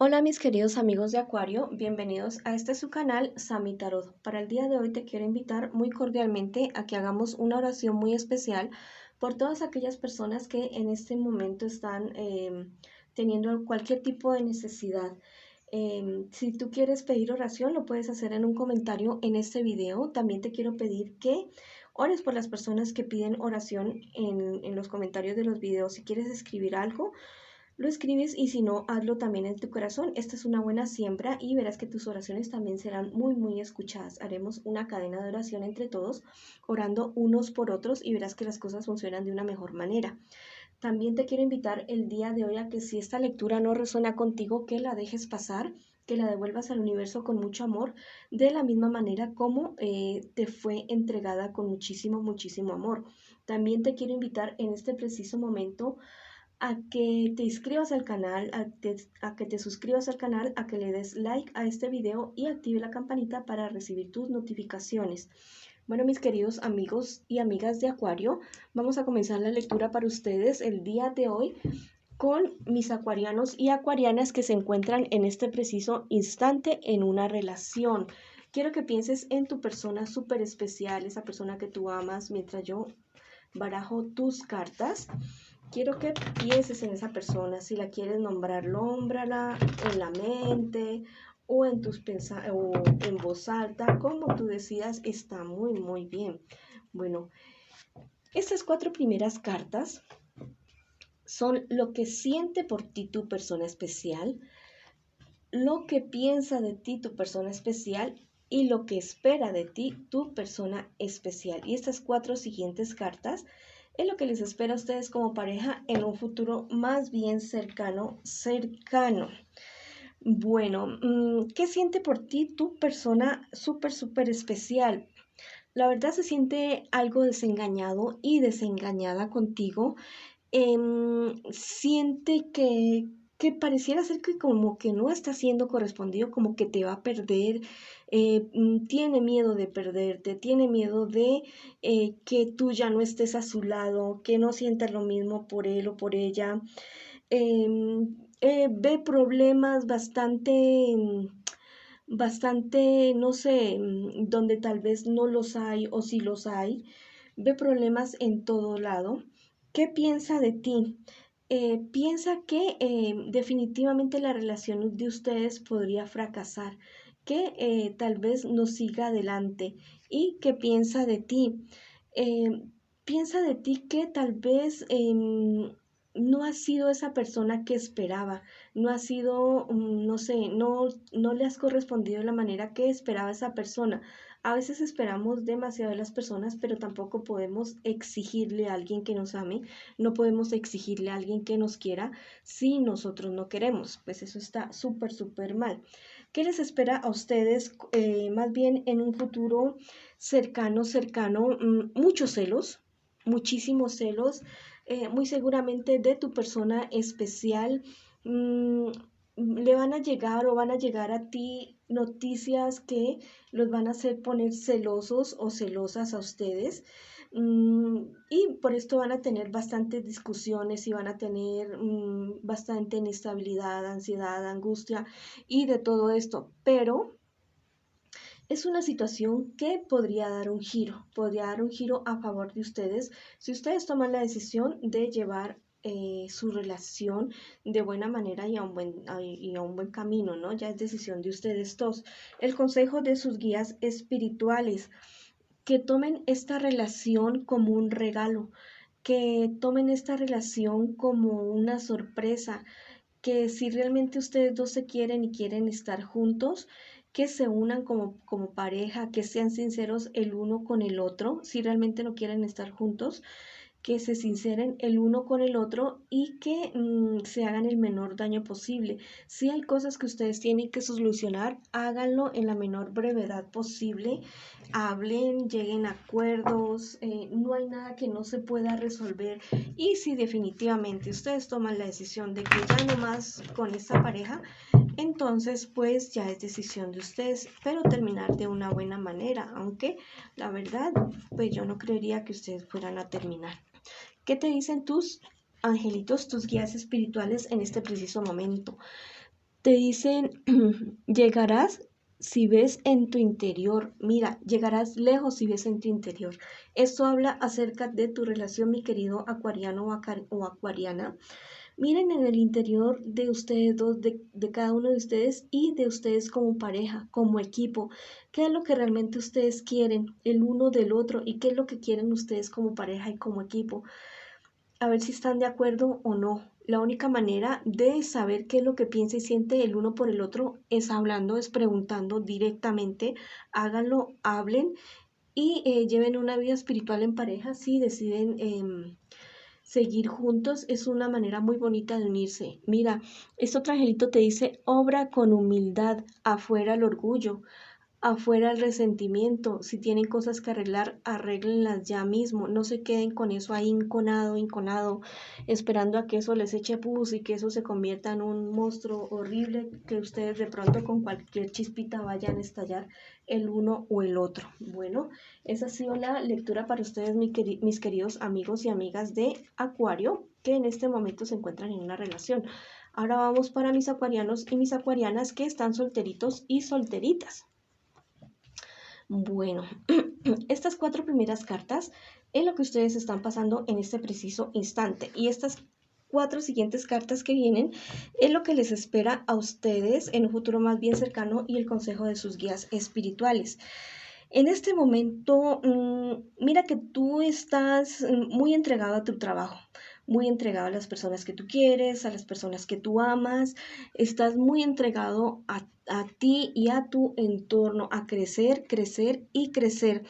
Hola mis queridos amigos de Acuario, bienvenidos a este su canal Sami Tarot. Para el día de hoy te quiero invitar muy cordialmente a que hagamos una oración muy especial por todas aquellas personas que en este momento están teniendo cualquier tipo de necesidad. Si tú quieres pedir oración, lo puedes hacer en un comentario en este video. También te quiero pedir que ores por las personas que piden oración en los comentarios de los videos. Si quieres escribir algo, lo escribes y si no, hazlo también en tu corazón. Esta es una buena siembra y verás que tus oraciones también serán muy escuchadas. Haremos una cadena de oración entre todos, orando unos por otros y verás que las cosas funcionan de una mejor manera. También te quiero invitar el día de hoy a que si esta lectura no resuena contigo, que la dejes pasar, que la devuelvas al universo con mucho amor, de la misma manera como te fue entregada con muchísimo amor. También te quiero invitar en este preciso momento a que te inscribas al canal, a que te suscribas al canal, a que le des like a este video y active la campanita para recibir tus notificaciones. Bueno, mis queridos amigos y amigas de Acuario, vamos a comenzar la lectura para ustedes el día de hoy con mis acuarianos y acuarianas que se encuentran en este preciso instante en una relación. Quiero que pienses en tu persona súper especial, esa persona que tú amas, mientras yo barajo tus cartas. Quiero que pienses en esa persona. Si la quieres nombrar, nómbrala en la mente o o en voz alta, como tú decidas, está muy bien. Bueno, estas 4 primeras cartas son lo que siente por ti tu persona especial, lo que piensa de ti tu persona especial y lo que espera de ti tu persona especial. Y estas 4 siguientes cartas es lo que les espera a ustedes como pareja en un futuro más bien cercano. Bueno, ¿qué siente por ti tu persona súper especial? La verdad se siente algo desengañado y desengañada contigo. Siente que pareciera ser que como que no está siendo correspondido, como que te va a perder, tiene miedo de perderte, tiene miedo de que tú ya no estés a su lado, que no sientas lo mismo por él o por ella. Ve problemas bastante, no sé, donde tal vez no los hay o si los hay, ve problemas en todo lado. ¿Qué piensa de ti? Piensa que definitivamente la relación de ustedes podría fracasar, que tal vez no siga adelante y que piensa de ti. Eh, Piensa de ti que tal vez no has sido esa persona que esperaba, no has sido, no sé, no le has correspondido de la manera que esperaba esa persona. A veces esperamos demasiado de las personas, pero tampoco podemos exigirle a alguien que nos ame, no podemos exigirle a alguien que nos quiera si nosotros no queremos. Pues eso está súper mal. ¿Qué les espera a ustedes más bien en un futuro cercano? Muchos celos, muchísimos celos, muy seguramente de tu persona especial. mm, Le van a llegar o van a llegar a ti noticias que los van a hacer poner celosos o celosas a ustedes. Y por esto van a tener bastantes discusiones y van a tener bastante inestabilidad, ansiedad, angustia y de todo esto. Pero es una situación que podría dar un giro a favor de ustedes si ustedes toman la decisión de llevar su relación de buena manera y y a un buen camino, ¿no? Ya es decisión de ustedes dos. El consejo de sus guías espirituales, que tomen esta relación como un regalo, que tomen esta relación como una sorpresa, que si realmente ustedes dos se quieren y quieren estar juntos, que se unan como pareja, que sean sinceros el uno con el otro, si realmente no quieren estar juntos, que se sinceren el uno con el otro y que se hagan el menor daño posible. Si hay cosas que ustedes tienen que solucionar, háganlo en la menor brevedad posible. Hablen, lleguen a acuerdos, no hay nada que no se pueda resolver. Y si definitivamente ustedes toman la decisión de que ya no más con esta pareja, entonces pues ya es decisión de ustedes, pero terminar de una buena manera, aunque la verdad pues yo no creería que ustedes fueran a terminar. ¿Qué te dicen tus angelitos, tus guías espirituales en este preciso momento? Te dicen, llegarás si ves en tu interior. Mira, llegarás lejos si ves en tu interior. Esto habla acerca de tu relación, mi querido acuariano o acuariana. Miren en el interior de ustedes dos, de cada uno de ustedes y de ustedes como pareja, como equipo. ¿Qué es lo que realmente ustedes quieren el uno del otro y qué es lo que quieren ustedes como pareja y como equipo? A ver si están de acuerdo o no. La única manera de saber qué es lo que piensa y siente el uno por el otro es hablando, es preguntando directamente. Háganlo, hablen y lleven una vida espiritual en pareja si deciden seguir juntos. Es una manera muy bonita de unirse. Mira, este otro angelito te dice, obra con humildad, afuera el orgullo. Afuera el resentimiento, si tienen cosas que arreglar, arréglenlas ya mismo, no se queden con eso ahí inconado, esperando a que eso les eche pus y que eso se convierta en un monstruo horrible que ustedes de pronto con cualquier chispita vayan a estallar el uno o el otro. Bueno, esa ha sido la lectura para ustedes, mis queridos amigos y amigas de Acuario, que en este momento se encuentran en una relación. Ahora vamos para mis acuarianos y mis acuarianas que están solteritos y solteritas. Bueno, estas 4 primeras cartas es lo que ustedes están pasando en este preciso instante. Y estas 4 siguientes cartas que vienen es lo que les espera a ustedes en un futuro más bien cercano y el consejo de sus guías espirituales. En este momento, mira que tú estás muy entregado a tu trabajo, muy entregado a las personas que tú quieres, a las personas que tú amas, estás muy entregado a ti y a tu entorno, a crecer, crecer y crecer.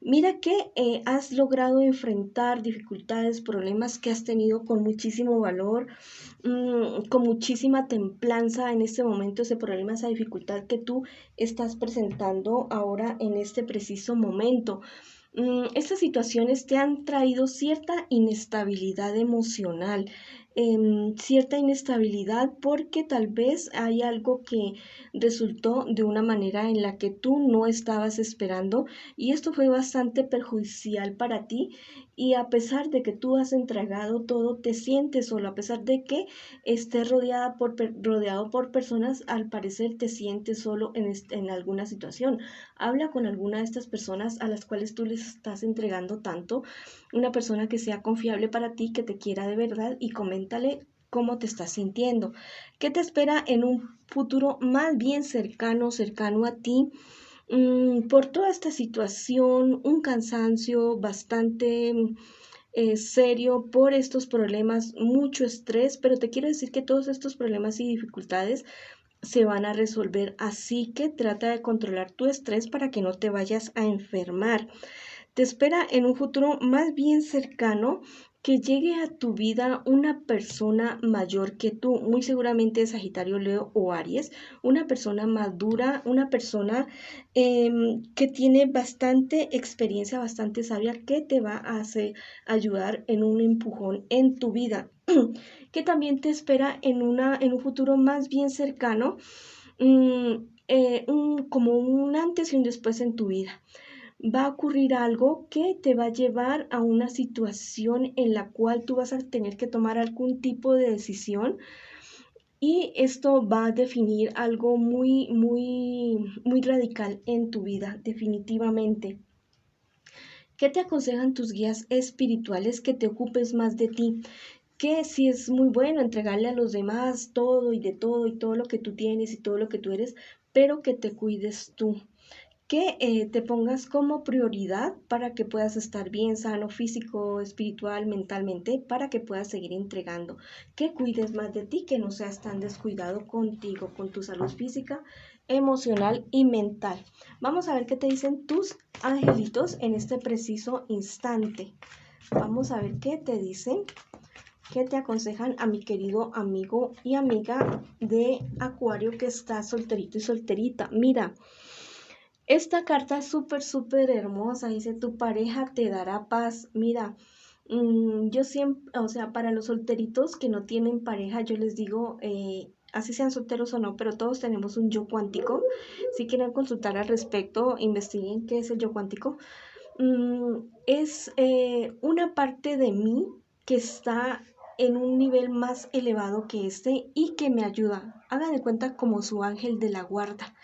Mira que has logrado enfrentar dificultades, problemas que has tenido con muchísimo valor, con muchísima templanza en este momento, ese problema, esa dificultad que tú estás presentando ahora en este preciso momento. Estas situaciones te han traído cierta inestabilidad emocional, cierta inestabilidad porque tal vez hay algo que resultó de una manera en la que tú no estabas esperando y esto fue bastante perjudicial para ti y a pesar de que tú has entregado todo, te sientes solo, a pesar de que estés rodeado por personas, al parecer te sientes solo en alguna situación. Habla con alguna de estas personas a las cuales tú les estás entregando tanto, una persona que sea confiable para ti, que te quiera de verdad y coméntale cómo te estás sintiendo, qué te espera en un futuro más bien cercano a ti. Por toda esta situación, un cansancio bastante serio por estos problemas, mucho estrés, pero te quiero decir que todos estos problemas y dificultades se van a resolver, así que trata de controlar tu estrés para que no te vayas a enfermar. Te espera en un futuro más bien cercano que llegue a tu vida una persona mayor que tú, muy seguramente Sagitario, Leo o Aries, una persona madura, una persona que tiene bastante experiencia, bastante sabia, que te va a ayudar en un empujón en tu vida, que también te espera en un futuro más bien cercano, como un antes y un después en tu vida. Va a ocurrir algo que te va a llevar a una situación en la cual tú vas a tener que tomar algún tipo de decisión y esto va a definir algo muy radical en tu vida, definitivamente. ¿Qué te aconsejan tus guías espirituales? Que te ocupes más de ti, que si es muy bueno entregarle a los demás todo y todo lo que tú tienes y todo lo que tú eres, pero que te cuides tú, que te pongas como prioridad para que puedas estar bien sano físico, espiritual, mentalmente, para que puedas seguir entregando, que cuides más de ti, que no seas tan descuidado contigo, con tu salud física, emocional y mental. Vamos a ver qué te dicen tus angelitos en este preciso instante. Vamos a ver qué te dicen, qué te aconsejan a mi querido amigo y amiga de Acuario que está solterito y solterita. Mira, esta carta es súper hermosa. Dice, tu pareja te dará paz. Mira, yo siempre, o sea, para los solteritos que no tienen pareja, yo les digo, así sean solteros o no, pero todos tenemos un yo cuántico. Si quieren consultar al respecto, investiguen qué es el yo cuántico. Es una parte de mí que está en un nivel más elevado que este y que me ayuda. Hagan de cuenta como su ángel de la guarda,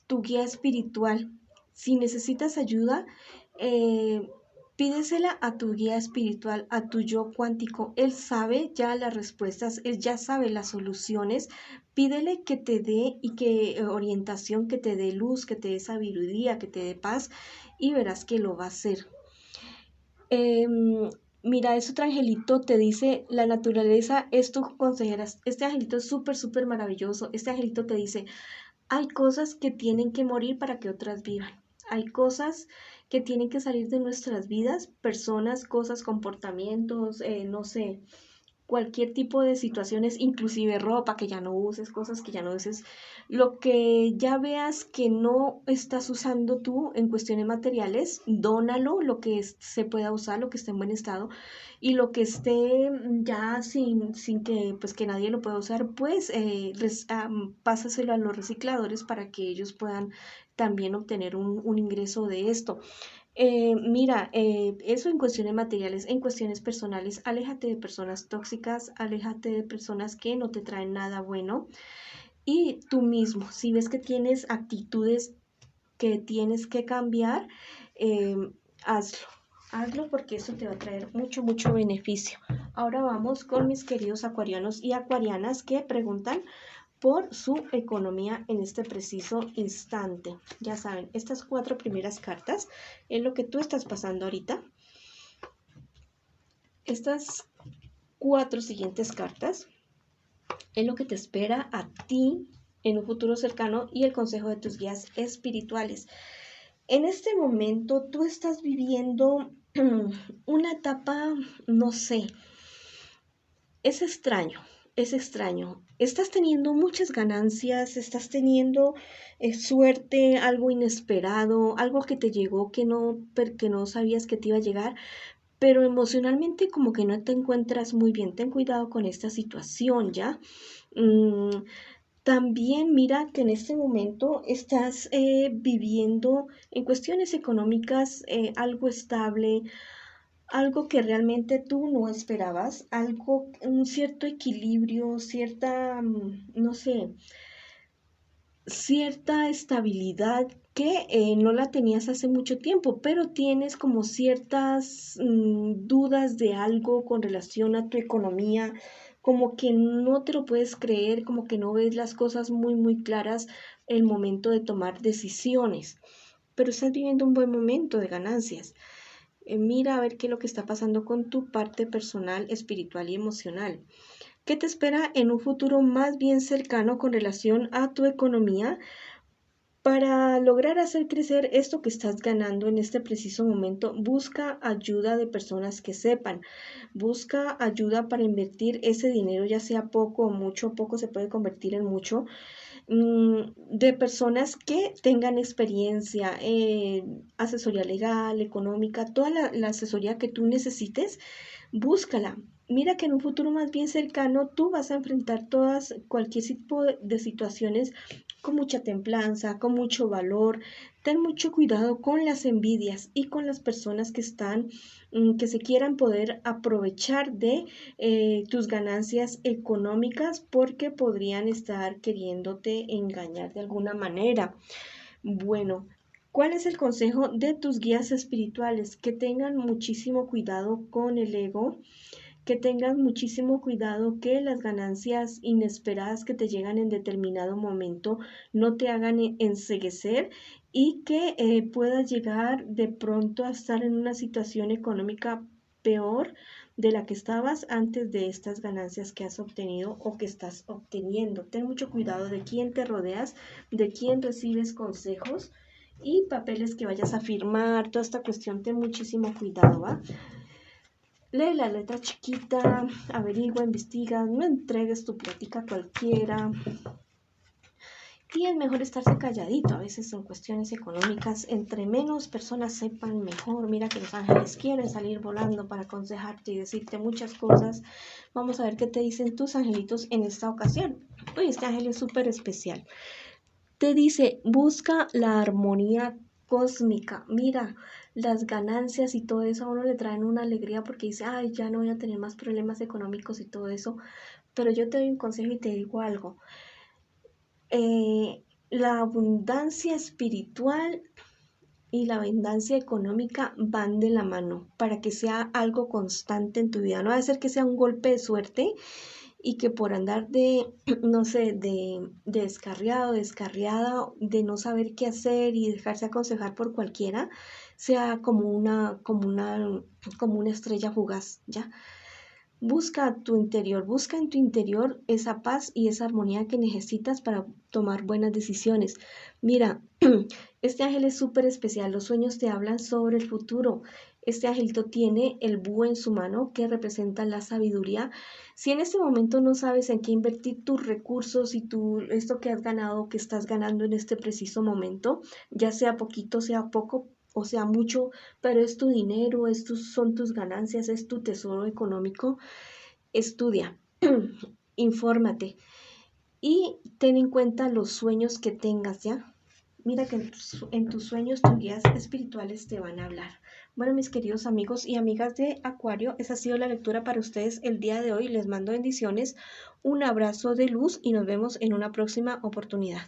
tu guía espiritual. Si necesitas ayuda, eh, pídesela a tu guía espiritual, a tu yo cuántico. Él sabe ya las respuestas, él ya sabe las soluciones. Pídele que te dé y que orientación, que te dé luz, que te dé sabiduría, que te dé paz y verás que lo va a hacer. Mira, es otro angelito, te dice, la naturaleza es tu consejera. Este angelito es súper, súper maravilloso. Este angelito te dice, hay cosas que tienen que morir para que otras vivan. Hay cosas que tienen que salir de nuestras vidas, personas, cosas, comportamientos, no sé, cualquier tipo de situaciones, inclusive ropa que ya no uses, cosas que ya no uses, lo que ya veas que no estás usando tú en cuestiones materiales, dónalo, lo que se pueda usar, lo que esté en buen estado, y lo que esté ya sin que, pues, que nadie lo pueda usar, pues pásaselo a los recicladores para que ellos puedan también obtener un ingreso de esto. Mira, eso en cuestiones materiales, en cuestiones personales, aléjate de personas tóxicas, aléjate de personas que no te traen nada bueno. Y tú mismo, si ves que tienes actitudes que tienes que cambiar, eh, hazlo. Hazlo porque eso te va a traer mucho, mucho beneficio. Ahora vamos con mis queridos acuarianos y acuarianas que preguntan por su economía en este preciso instante. Ya saben, estas 4 primeras cartas es lo que tú estás pasando ahorita. Estas 4 siguientes cartas es lo que te espera a ti en un futuro cercano y el consejo de tus guías espirituales. En este momento tú estás viviendo una etapa, no sé, es extraño, es extraño. Estás teniendo muchas ganancias, estás teniendo suerte, algo inesperado, algo que te llegó que no sabías que te iba a llegar, pero emocionalmente como que no te encuentras muy bien. Ten cuidado con esta situación, ¿ya? Mm, También mira que en este momento estás viviendo en cuestiones económicas algo estable, algo que realmente tú no esperabas, algo, un cierto equilibrio, cierta, no sé, cierta estabilidad que no la tenías hace mucho tiempo, pero tienes como ciertas dudas de algo con relación a tu economía, como que no te lo puedes creer, como que no ves las cosas muy, muy claras el momento de tomar decisiones, pero estás viviendo un buen momento de ganancias. Mira a ver qué es lo que está pasando con tu parte personal, espiritual y emocional. ¿Qué te espera en un futuro más bien cercano con relación a tu economía para lograr hacer crecer esto que estás ganando en este preciso momento? Busca ayuda de personas que sepan, busca ayuda para invertir ese dinero, ya sea poco o mucho, poco se puede convertir en mucho, de personas que tengan experiencia, asesoría legal, económica, toda la asesoría que tú necesites, búscala. Mira que en un futuro más bien cercano tú vas a enfrentar cualquier tipo de situaciones con mucha templanza, con mucho valor. Ten mucho cuidado con las envidias y con las personas que están, que se quieran poder aprovechar de tus ganancias económicas porque podrían estar queriéndote engañar de alguna manera. Bueno, ¿cuál es el consejo de tus guías espirituales? Que tengan muchísimo cuidado con el ego, que tengas muchísimo cuidado que las ganancias inesperadas que te llegan en determinado momento no te hagan enceguecer y que puedas llegar de pronto a estar en una situación económica peor de la que estabas antes de estas ganancias que has obtenido o que estás obteniendo. Ten mucho cuidado de quién te rodeas, de quién recibes consejos y papeles que vayas a firmar, toda esta cuestión, ten muchísimo cuidado, ¿va? Lee la letra chiquita, averigua, investiga, no entregues tu plática a cualquiera. Y es mejor estarse calladito, a veces son cuestiones económicas, entre menos personas sepan mejor. Mira que los ángeles quieren salir volando para aconsejarte y decirte muchas cosas. Vamos a ver qué te dicen tus angelitos en esta ocasión. Uy, este ángel es súper especial. Te dice, busca la armonía cósmica. Mira, las ganancias y todo eso a uno le traen una alegría porque dice, ay, ya no voy a tener más problemas económicos y todo eso. Pero yo te doy un consejo y te digo algo. La abundancia espiritual y la abundancia económica van de la mano para que sea algo constante en tu vida. No va a ser que sea un golpe de suerte y que por andar de, no sé, de descarriado, descarriada, de no saber qué hacer y dejarse aconsejar por cualquiera, sea como una estrella fugaz, ¿ya? Busca tu interior, busca en tu interior esa paz y esa armonía que necesitas para tomar buenas decisiones. Mira, este ángel es súper especial. Los sueños te hablan sobre el futuro. Este angelito tiene el búho en su mano que representa la sabiduría. Si en este momento no sabes en qué invertir tus recursos y esto que has ganado, que estás ganando en este preciso momento, ya sea poquito, sea poco o sea mucho, pero es tu dinero, son tus ganancias, es tu tesoro económico. Estudia, infórmate y ten en cuenta los sueños que tengas, ¿ya? Mira que en tus sueños tus guías espirituales te van a hablar. Bueno, mis queridos amigos y amigas de Acuario, esa ha sido la lectura para ustedes el día de hoy. Les mando bendiciones, un abrazo de luz y nos vemos en una próxima oportunidad.